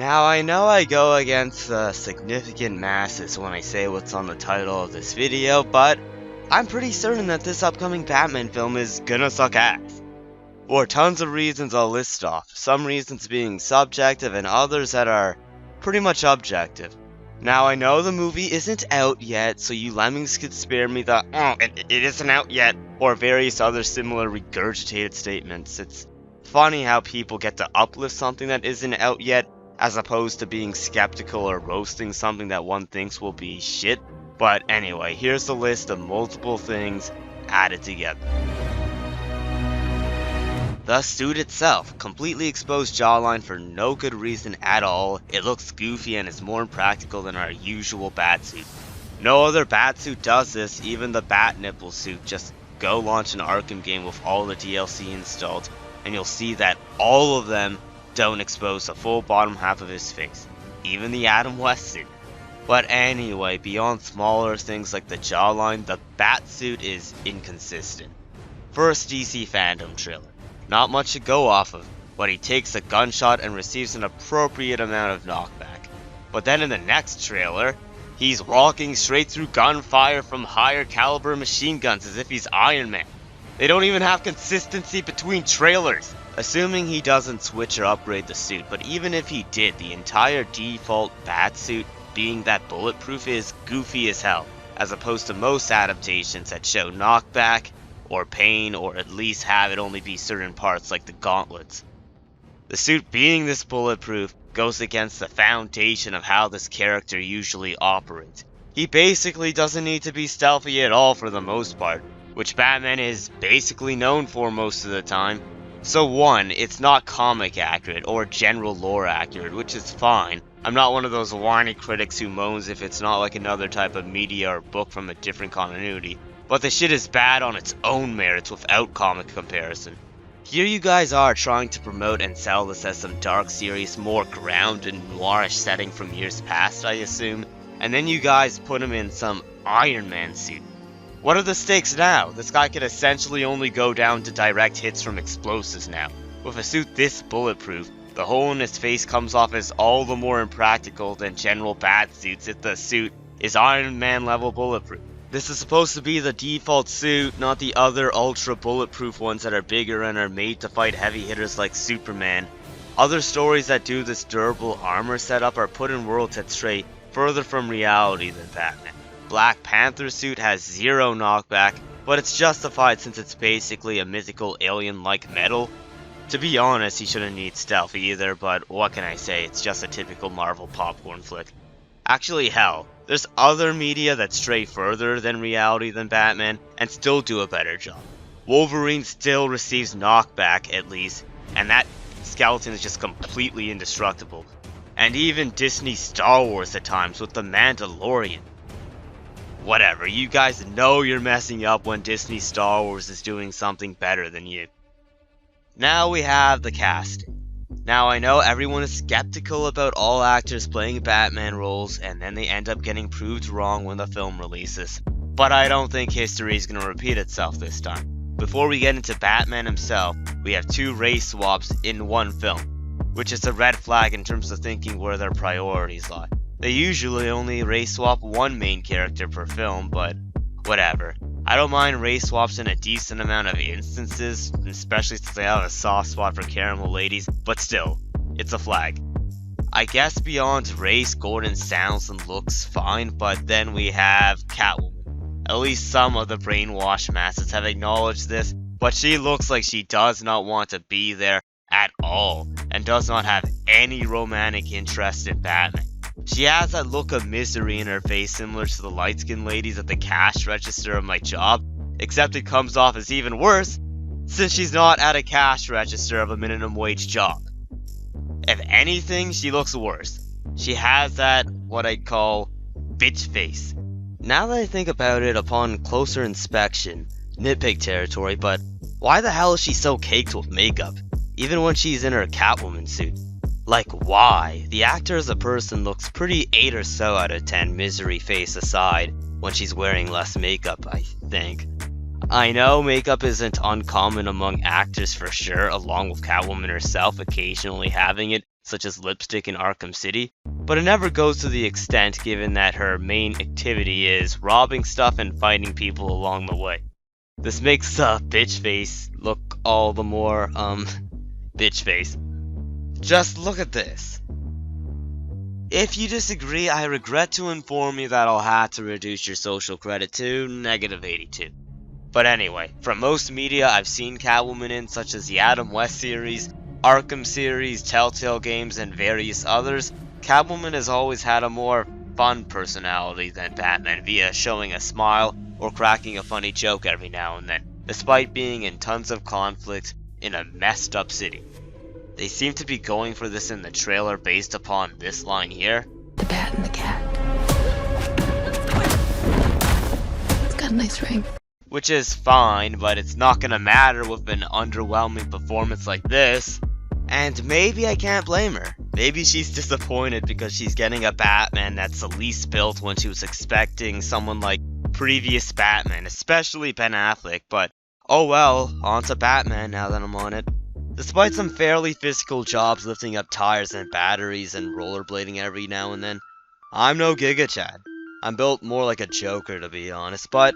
Now I know I go against the significant masses when I say what's on the title of this video, but I'm pretty certain that this upcoming Batman film is gonna suck ass. For tons of reasons I'll list off, some reasons being subjective and others that are pretty much objective. Now I know the movie isn't out yet, so you lemmings could spare me the it isn't out yet, or various other similar regurgitated statements. It's funny how people get to uplift something that isn't out yet, as opposed to being skeptical or roasting something that one thinks will be shit. But anyway, here's the list of multiple things added together. The suit itself, completely exposed jawline for no good reason at all. It looks goofy and is more impractical than our usual Batsuit. No other Batsuit does this, even the Bat Nipple suit. Just go launch an Arkham game with all the DLC installed, and you'll see that all of them don't expose the full bottom half of his face, even the Adam West suit. But anyway, beyond smaller things like the jawline, the Batsuit is inconsistent. First DC Fandom trailer. Not much to go off of, but he takes a gunshot and receives an appropriate amount of knockback. But then in the next trailer, he's walking straight through gunfire from higher caliber machine guns as if he's Iron Man. They don't even have consistency between trailers. Assuming he doesn't switch or upgrade the suit, but even if he did, the entire default Batsuit being that bulletproof is goofy as hell, as opposed to most adaptations that show knockback or pain, or at least have it only be certain parts like the gauntlets. The suit being this bulletproof goes against the foundation of how this character usually operates. He basically doesn't need to be stealthy at all for the most part, which Batman is basically known for most of the time. So one, it's not comic accurate or general lore accurate, which is fine. I'm not one of those whiny critics who moans if it's not like another type of media or book from a different continuity. But the shit is bad on its own merits without comic comparison. Here you guys are trying to promote and sell this as some dark, serious, more grounded, noirish setting from years past, I assume. And then you guys put him in some Iron Man suit. What are the stakes now? This guy could essentially only go down to direct hits from explosives now. With a suit this bulletproof, the hole in his face comes off as all the more impractical than general Batsuits if the suit is Iron Man level bulletproof. This is supposed to be the default suit, not the other ultra bulletproof ones that are bigger and are made to fight heavy hitters like Superman. Other stories that do this durable armor setup are put in worlds that stray further from reality than Batman. Black Panther suit has zero knockback, but it's justified since it's basically a mythical alien-like metal. To be honest, he shouldn't need stealth either, but what can I say, it's just a typical Marvel popcorn flick. Actually hell, there's other media that stray further than reality than Batman and still do a better job. Wolverine still receives knockback at least, and that skeleton is just completely indestructible. And even Disney Star Wars at times with the Mandalorian. Whatever, you guys know you're messing up when Disney Star Wars is doing something better than you. Now we have the casting. Now I know everyone is skeptical about all actors playing Batman roles and then they end up getting proved wrong when the film releases. But I don't think history is going to repeat itself this time. Before we get into Batman himself, we have two race swaps in one film, which is a red flag in terms of thinking where their priorities lie. They usually only race swap one main character per film, but whatever. I don't mind race swaps in a decent amount of instances, especially since I have a soft spot for caramel ladies, but still, it's a flag. I guess beyond race, Gordon sounds and looks fine, but then we have Catwoman. At least some of the brainwashed masses have acknowledged this, but she looks like she does not want to be there at all, and does not have any romantic interest in Batman. She has that look of misery in her face similar to the light-skinned ladies at the cash register of my job, except it comes off as even worse, since she's not at a cash register of a minimum wage job. If anything, she looks worse. She has that, what I'd call, bitch face. Now that I think about it upon closer inspection, nitpick territory, but why the hell is she so caked with makeup, even when she's in her Catwoman suit? Like, why? The actor as a person looks pretty 8 or so out of 10, misery face aside, when she's wearing less makeup, I think. I know makeup isn't uncommon among actors for sure, along with Catwoman herself occasionally having it, such as lipstick in Arkham City, but it never goes to the extent given that her main activity is robbing stuff and fighting people along the way. This makes bitch face look all the more, bitch face. Just look at this. If you disagree, I regret to inform you that I'll have to reduce your social credit to -82. But anyway, from most media I've seen Catwoman in, such as the Adam West series, Arkham series, Telltale games, and various others, Catwoman has always had a more fun personality than Batman via showing a smile or cracking a funny joke every now and then, despite being in tons of conflict in a messed up city. They seem to be going for this in the trailer based upon this line here. The bat and the cat. It's got a nice ring. Which is fine, but it's not gonna matter with an underwhelming performance like this. And maybe I can't blame her. Maybe she's disappointed because she's getting a Batman that's the least built when she was expecting someone like previous Batman, especially Ben Affleck, but oh well, on to Batman now that I'm on it. Despite some fairly physical jobs lifting up tires and batteries and rollerblading every now and then, I'm no Giga Chad. I'm built more like a Joker to be honest, but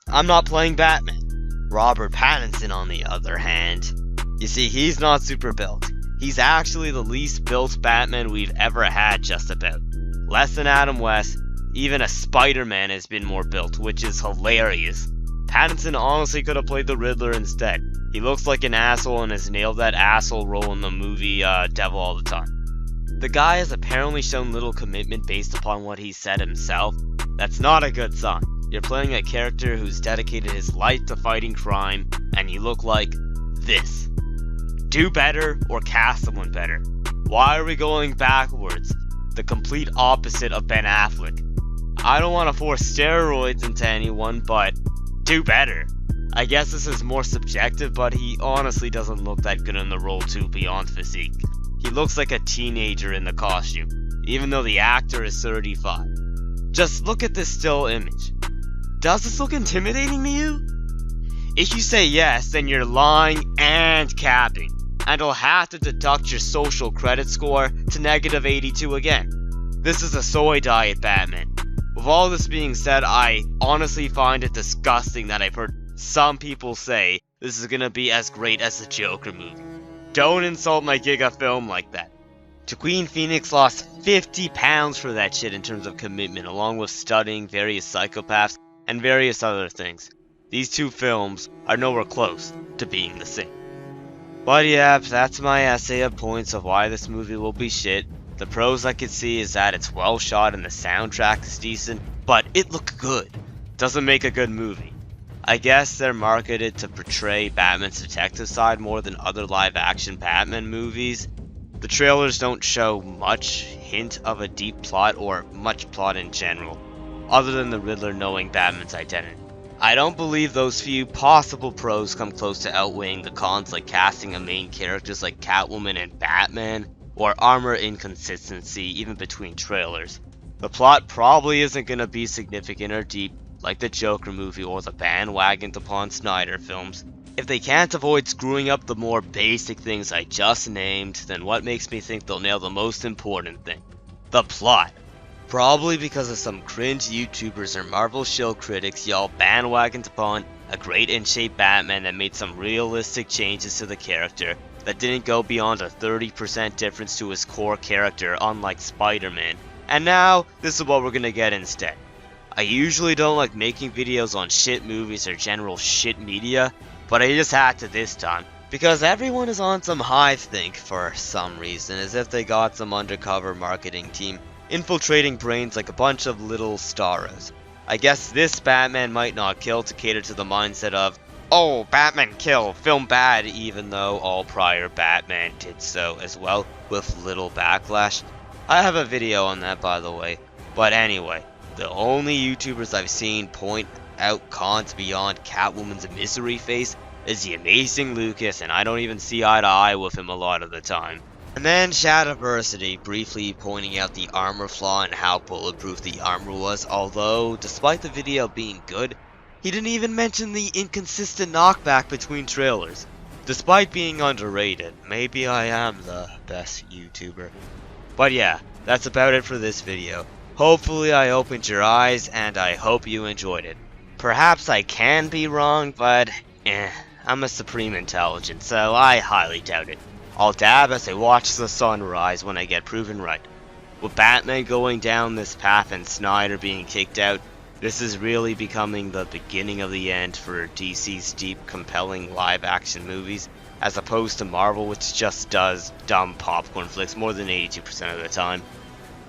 I'm not playing Batman. Robert Pattinson on the other hand, you see, he's not super built. He's actually the least built Batman we've ever had just about. Less than Adam West, even a Spider-Man has been more built, which is hilarious. Pattinson honestly could have played the Riddler instead. He looks like an asshole and has nailed that asshole role in the movie Devil All the Time. The guy has apparently shown little commitment based upon what he said himself. That's not a good sign. You're playing a character who's dedicated his life to fighting crime, and you look like this. Do better or cast someone better. Why are we going backwards? The complete opposite of Ben Affleck. I don't want to force steroids into anyone, but do better. I guess this is more subjective, but he honestly doesn't look that good in the role too beyond physique. He looks like a teenager in the costume, even though the actor is 35. Just look at this still image. Does this look intimidating to you? If you say yes, then you're lying and capping, and I'll have to deduct your social credit score to -82 again. This is a soy diet Batman. With all this being said, I honestly find it disgusting that I've heard some people say this is gonna be as great as the Joker movie. Don't insult my Giga film like that. Joaquin Phoenix lost 50 pounds for that shit in terms of commitment, along with studying various psychopaths and various other things. These two films are nowhere close to being the same. But yeah, that's my essay of points of why this movie will be shit. The pros I could see is that it's well shot and the soundtrack is decent, but it looked good. Doesn't make a good movie. I guess they're marketed to portray Batman's detective side more than other live action Batman movies. The trailers don't show much hint of a deep plot or much plot in general, other than the Riddler knowing Batman's identity. I don't believe those few possible pros come close to outweighing the cons, like casting a main characters like Catwoman and Batman, or armor inconsistency even between trailers. The plot probably isn't gonna be significant or deep like the Joker movie or the bandwagoned upon Snyder films. If they can't avoid screwing up the more basic things I just named, then what makes me think they'll nail the most important thing? The plot. Probably because of some cringe YouTubers or Marvel shill critics y'all bandwagoned upon a great in shape Batman that made some realistic changes to the character that didn't go beyond a 30% difference to his core character, unlike Spider-Man. And now, this is what we're gonna get instead. I usually don't like making videos on shit movies or general shit media, but I just had to this time, because everyone is on some hive think for some reason, as if they got some undercover marketing team infiltrating brains like a bunch of little starwars. I guess this Batman might not kill to cater to the mindset of, oh, Batman kill, film bad, even though all prior Batman did so as well, with little backlash. I have a video on that, by the way. But anyway, the only YouTubers I've seen point out cons beyond Catwoman's misery face is the amazing Lucas, and I don't even see eye to eye with him a lot of the time. And then Shadiversity briefly pointing out the armor flaw and how bulletproof the armor was, although despite the video being good, he didn't even mention the inconsistent knockback between trailers. Despite being underrated, maybe I am the best YouTuber. But yeah, that's about it for this video. Hopefully I opened your eyes and I hope you enjoyed it. Perhaps I can be wrong, but I'm a supreme intelligence, so I highly doubt it. I'll dab as I watch the sun rise when I get proven right. With Batman going down this path and Snyder being kicked out, this is really becoming the beginning of the end for DC's deep, compelling live-action movies, as opposed to Marvel, which just does dumb popcorn flicks more than 82% of the time.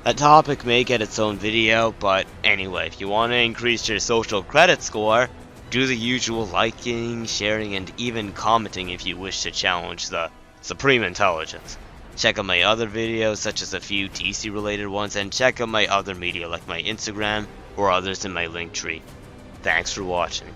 That topic may get its own video, but anyway, if you want to increase your social credit score, do the usual liking, sharing, and even commenting if you wish to challenge the supreme intelligence. Check out my other videos, such as a few DC related ones, and check out my other media like my Instagram or others in my link tree. Thanks for watching.